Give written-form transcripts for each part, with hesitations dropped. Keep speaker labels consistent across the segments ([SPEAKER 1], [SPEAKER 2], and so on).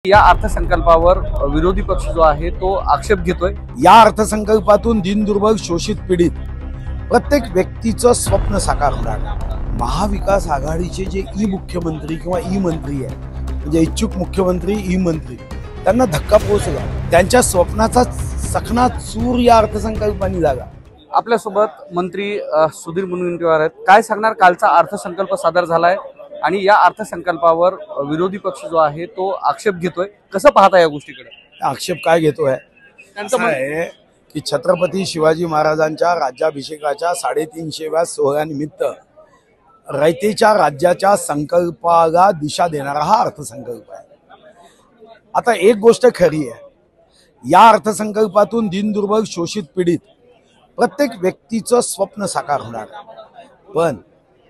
[SPEAKER 1] या अर्थसंकल्पावर विरोधी पक्ष जो आहे तो आक्षेप घेतोय।
[SPEAKER 2] या अर्थसंकल्पातून दीनदुर्बल शोषित पीडित प्रत्येक व्यक्तीचं स्वप्न साकार होणार। महाविकास आघाडीचे जे मुख्यमंत्री किंवा मंत्री आहे म्हणजे इच्छुक मुख्यमंत्री मंत्री त्यांना धक्का पोहोचला, त्यांच्या स्वप्नाचा सखना चूर या अर्थसंकल्पाने जागा।
[SPEAKER 1] आपल्यासोबत मंत्री सुधीर मुनगंटीवार आहेत। काय सांगणार, कालचा अर्थसंकल्प सादर झालाय आणि या अर्थसंकल्पावर विरोधी पक्ष जो आहे तो आक्षेप घेतोय, कसं पाहता या गोष्टीकडे?
[SPEAKER 2] आक्षेप काय घेतोय
[SPEAKER 1] त्यांचं
[SPEAKER 2] आहे की छत्रपती शिवाजी महाराजांच्या राज्याभिषेकाच्या 350व्या सोहळ्यानिमित्त रयतेच्या राज्याच्या संकल्पाला दिशा देणारा हा अर्थसंकल्प आहे। आता एक गोष्ट खरी आहे, या अर्थसंकल्पातून दीनदुर्बल शोषित पीडित प्रत्येक व्यक्तीचं स्वप्न साकार होणार। पण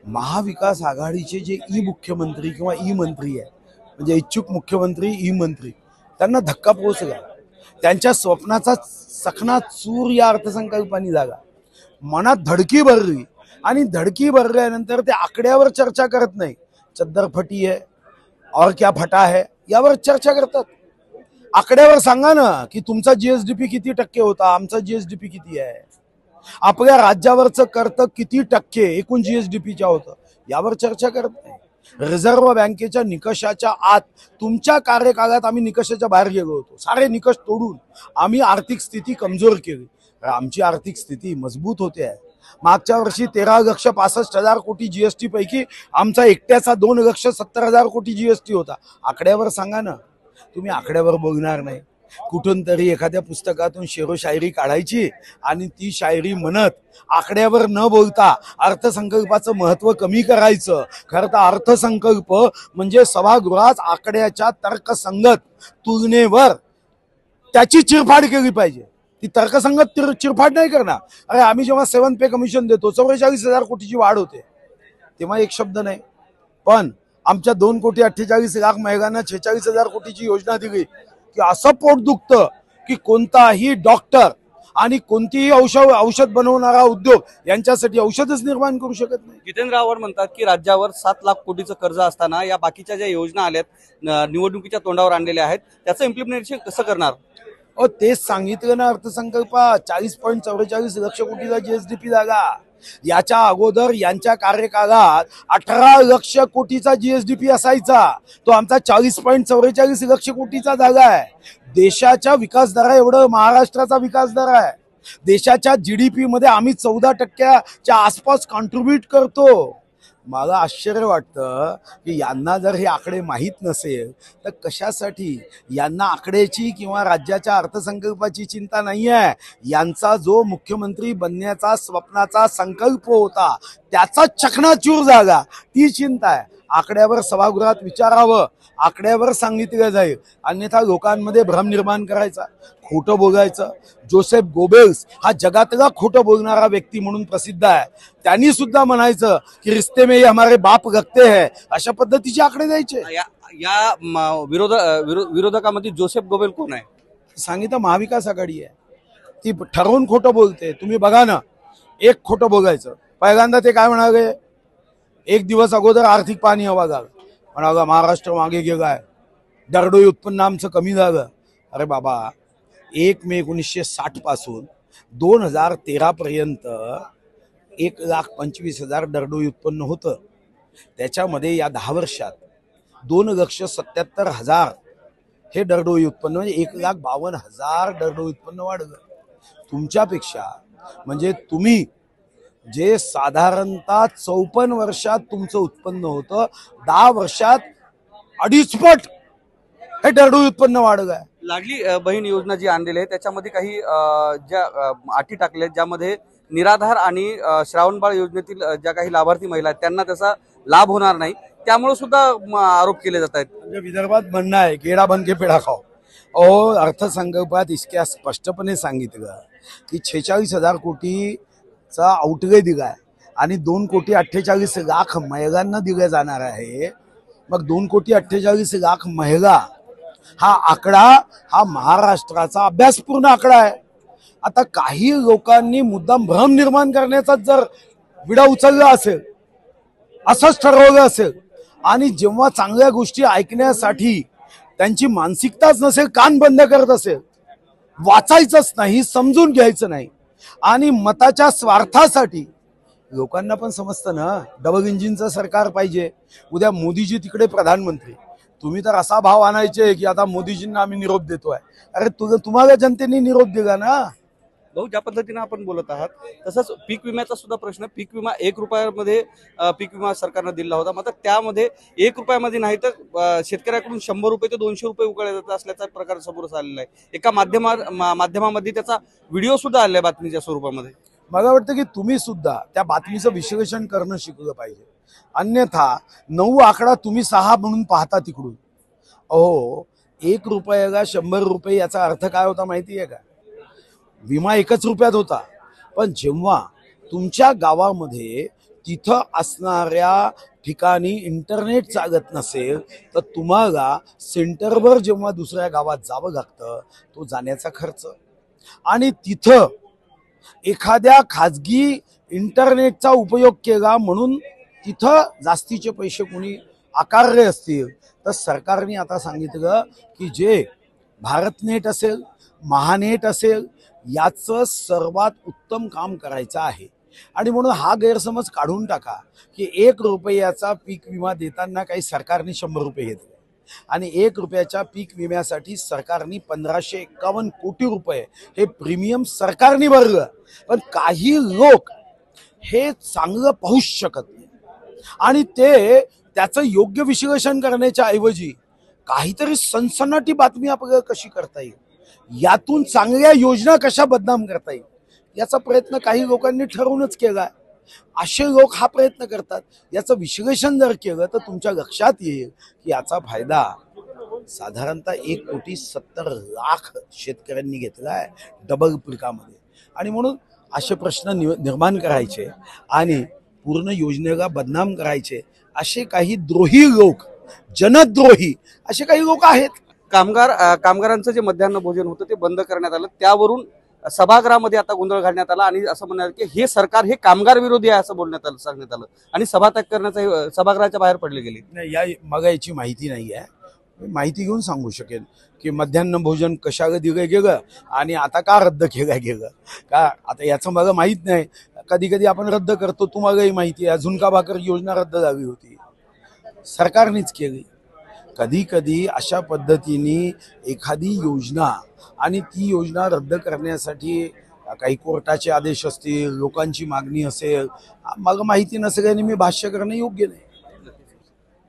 [SPEAKER 2] महाविकास आघाडीचे जे मुख्यमंत्री किंवा मंत्री आहे म्हणजे इच्छुक मुख्यमंत्री मंत्री त्यांना धक्का पोहोचला, त्यांच्या स्वप्नाचा सखना चूर या अर्थसंकल्पाने जागा। मनात धडकी भरली आणि धडकी भरल्यानंतर ते आकड्यावर चर्चा करत नाही, चद्दर फटी है और क्या फटा है यावर चर्चा करतात। आकड्यावर सांगा ना की तुमचा जीएसडीपी किती टक्के होता, आमचा जीएसडीपी किती आहे, आपल्या राज्यावरचं कर्त किती टक्के एकूण जीएसडीपीच्या होतं यावर चर्चा करत नाही। रिझर्व्ह बँकेच्या निकषाच्या आत तुमच्या कार्यकाळात आम्ही निकषाच्या बाहेर गेलो होतो, सारे निकष तोडून आम्ही आर्थिक स्थिती कमजोर केली। आमची आर्थिक स्थिती मजबूत होते आहे। मागच्या वर्षी 13,65,00,000 कोटी जीएसटी पैकी आमचा एकट्याचा 2,70,000 कोटी जीएसटी होता। आकड्यावर सांगा ना, तुम्ही आकड्यावर बोलणार नाही। कुठून तरी एखाद्या पुस्तकातून शेरो शायरी काढायची आणि ती शायरी म्हणत आकड्यावर न बोलता अर्थसंकल्पाचं महत्व कमी करायचं। खरं तर अर्थसंकल्प म्हणजे सभागृहात आकड्याच्या तर्कसंगत तुलनेवर त्याची चिरफाड केली पाहिजे। ती तर्कसंगत चिरफाड नाही करणार। अरे आम्ही जेव्हा 7 पे कमिशन देतो 44,000 कोटीची वाढ होते तेव्हा एक शब्द नाही, पण आमच्या 2,48,00,000 महिलांना 46,000 कोटीची योजना दिली की असं पोट दुखतं की कोणताही डॉक्टर आणि कोणतीही औषध बनवणारा उद्योग यांच्यासाठी औषधच निर्माण करू शकत नाही।
[SPEAKER 1] जितेंद्र आव्हाड म्हणतात की राज्यावर 7 लाख कोटीचं कर्ज असताना या बाकीच्या ज्या योजना आल्यात निवडणुकीच्या तोंडावर आणलेल्या आहेत त्याचं इम्प्लिमेंटेशन कसं करणार?
[SPEAKER 2] तेच सांगितलं ना, अर्थसंकल्पात 40.44 लक्ष कोटीचा जीएसडीपी जागा। याच्या अगोदर यांच्या कार्यकाळात 18 लक्ष कोटीचा जीएसडीपी असायचा, तो आमचा 40.44 लक्ष कोटीचा जागा आहे। देशाच्या विकास दरा एवढं महाराष्ट्राचा विकास दर आहे। देशाच्या जीडीपी मध्ये आम्ही 14% आसपास कॉन्ट्रीब्यूट करतो। मला आश्चर्य वाटतं की यांना जर हे आकडे माहीत नसेल तर कशासाठी यांना आकड्याची किंवा राज्याच्या अर्थसंकल्पाची चिंता नाही आहे। यांचा जो मुख्यमंत्री बनण्याचा स्वप्नाचा संकल्प होता त्याचा चकनाचूर जागा ती चिंता आहे। आकड्यावर सभागृहात विचारावं, आकड्यावर सांगितलं जाईल, अन्यथा लोकांमध्ये भ्रम निर्माण करायचा, खोटं बोलायचं। जोसेफ गोबेल्स हा जगातला खोटं बोलणारा व्यक्ती म्हणून प्रसिद्ध आहे। त्यांनी सुद्धा म्हणायचं की रिश्ते में हमारे बाप लगते हैं, अशा पद्धतीचे आकडे द्यायचे।
[SPEAKER 1] या विरोधकामध्ये जोसेफ गोबेल कोण आहे?
[SPEAKER 2] सांगितलं महाविकास आघाडी आहे, ती ठरवून खोटं बोलते। तुम्ही बघा ना, एक खोटं बोलायचं। पहिल्यांदा ते काय म्हणाले, एक दिवस अगोदर आर्थिक पाणी हवा झालं, म्हणाला महाराष्ट्र मागे गेलाय, दरडोई उत्पन्न आमचं कमी झालं। अरे बाबा, 1 मे 1960 पासून 2013 पर्यंत 1,25,000 दरडोई उत्पन्न होतं। त्याच्यामध्ये या 10 वर्षात 2,77,000 हे दरडोई उत्पन्न म्हणजे 1,52,000 दरडोई उत्पन्न वाढलं। तुमच्यापेक्षा म्हणजे तुम्ही जे साधारणतः 54 वर्षात तुमचं उत्पन्न होतं 10 वर्षात 2.5 पट हे दरडोई उत्पन्न वाढलं आहे।
[SPEAKER 1] लाडली बहीण योजना जी आणलेली आहे त्याच्यामध्ये काही ज्या अटी टाकल्या ज्यामध्ये निराधार आणि श्रावणबाळ योजनेतील ज्या काही लाभार्थी महिला आहेत त्यांना त्याचा लाभ होणार नाही, त्यामुळे सुद्धा आरोप केले जात आहेत।
[SPEAKER 2] म्हणजे विदर्भात म्हणणं आहे गेडा बन के पेढा खाओ। अर्थसंकल्पात इतक्या स्पष्टपणे सांगितलं की 46,000 कोटीचा आउटले दिलाय आणि 2,48,00,000 महिलांना दिले जाणार आहे। मग 2,48,00,000 महिला हा आकडा हा महाराष्ट्राचा अभ्यासपूर्ण आकडा आहे। आता काही लोकांनी मुद्दाम भ्रम निर्माण करण्याचा जर विडा उचलला असेल, असंच ठरवलं असेल आणि जेव्हा चांगल्या गोष्टी ऐकण्यासाठी त्यांची मानसिकताच नसेल, कान बंद करत असेल, वाचायचंच नाही, समजून घ्यायचं नाही आणि मताच्या स्वार्थासाठी लोकांना पण समजतं ना, डबल इंजिनचं सरकार पाहिजे. उद्या मोदीजी तिकडे प्रधानमंत्री, तुम्ही तर असा भाव आणायचे की आता मोदीजींना आम्ही निरोप देतोय. अरे तुम्हाला जनतेने निरोप दिला ना.
[SPEAKER 1] भाऊ, ज्या पद्धतीने आपण बोलत आहात तसंच पीक विम्याचा सुद्धा प्रश्न. पीक विमा 1 रुपयामध्ये पीक विमा सरकारनं दिला होता, मात्र त्यामध्ये 1 रुपयामध्ये नाही तर शेतकऱ्याकडून 100 रुपये ते 200 रुपये उकळले जात असल्याचा प्रकार समोर आलेला आहे. एका माध्यमामध्ये त्याचा व्हिडिओ सुद्धा आलाय बातमीच्या स्वरूपामध्ये.
[SPEAKER 2] मला वाटतं की तुम्ही सुद्धा त्या बातमीचं विश्लेषण करणं शिकलं पाहिजे. अन्यथा 9 आकडा तुम्ही 6 म्हणून पाहता तिकडून. अहो, 1 रुपयाला 100 रुपये याचा अर्थ काय होता माहिती आहे का? विमा 1 रुपयात होता, पण जेव्हा तुमच्या गावामध्ये तिथं असणाऱ्या ठिकाणी इंटरनेट चालत नसेल तर तुम्हाला सेंटरवर जेव्हा दुसऱ्या गावात जावं लागतं, तो जाण्याचा खर्च आणि तिथं एखाद्या खाजगी इंटरनेटचा उपयोग केला म्हणून तिथं जास्तीचे पैसे कोणी आकारले असतील तर सरकारने आता सांगितलं की जे भारतनेट असेल, महानेट असेल, याचं सर्वात उत्तम काम करायचं आहे. आणि म्हणून हा गैरसमज काढून टाका की 1 रुपयाचा पीक विमा देताना काही सरकारने 100 रुपये घेतले आणि 1 रुपयाच्या पीक विम्यासाठी सरकारने 1551 कोटी रुपये हे प्रीमियम सरकारने भरलं. पण काही लोक हे चांगलं पाहूच शकत नाही आणि ते त्याचं योग्य विश्लेषण करण्याच्या ऐवजी काहीतरी सनसनाटी बातमी आपल्याला कशी करता येईल, यातून चांगल्या योजना कशा बदनाम करता येईल, याचा प्रयत्न काही लोकांनी ठरवूनच केला. असे लोक हा प्रयत्न करतात. याचं विश्लेषण जर केलं तर तुमच्या लक्षात येईल की याचा फायदा साधारणतः 1,70,00,000 शेतकऱ्यांनी घेतला आहे डबल पिकामध्ये. आणि म्हणून असे प्रश्न निर्माण करायचे आणि पूर्ण योजनेला बदनाम करायचे असे काही द्रोही लोक, जनद्रोही असे काही लोक आहेत.
[SPEAKER 1] कामगारांचं जे मध्यान्ह भोजन होतं ते बंद करण्यात आलं, त्यावरून सभागृहामध्ये आता गोंधळ घालण्यात आला आणि असं म्हणण्यात की हे सरकार हे कामगार विरोधी आहे असं सांगण्यात आलं आणि सभात्याग करण्याचा सभागृहाच्या बाहेर पडले गेले.
[SPEAKER 2] नाही, मला याची माहिती नाही आहे. माहिती घेऊन सांगू शकेन की मध्यान्ह भोजन कशाला दिलं गेलं आणि आता का रद्द केलं गेलं का, आता याचं मला माहीत नाही. कधी कधी आपण रद्द करतो, तुम्हालाही माहिती आहे. झुणका भाकर योजना रद्द झाली होती, सरकारनेच केली. कधी कधी अशा पद्धतीने एखादी योजना आणि ती योजना रद्द करण्यासाठी काही कोर्टाचे आदेश असतील, लोकांची मागणी असेल, मला माहिती नसल्याने मी भाष्य करणं योग्य नाही.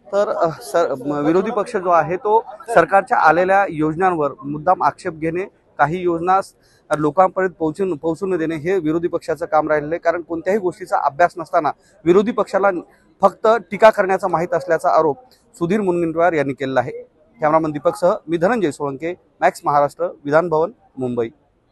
[SPEAKER 1] तर विरोधी पक्ष जो आहे तो सरकारच्या आलेल्या योजनांवर मुद्दाम आक्षेप घेणे, काही योजना लोकांपर्यंत पोहोचून देणे हे विरोधी पक्षाचं काम राहिलेलं आहे. कारण कोणत्याही गोष्टीचा अभ्यास नसताना विरोधी पक्षाला फक्त टीका करण्याचा माहीत असल्याचा आरोप सुधीर मुनगंटीवार यांनी केलेला आहे. कॅमेरामन दीपकसह मी धनंजय सोळंके, मॅक्स महाराष्ट्र, विधान भवन, मुंबई.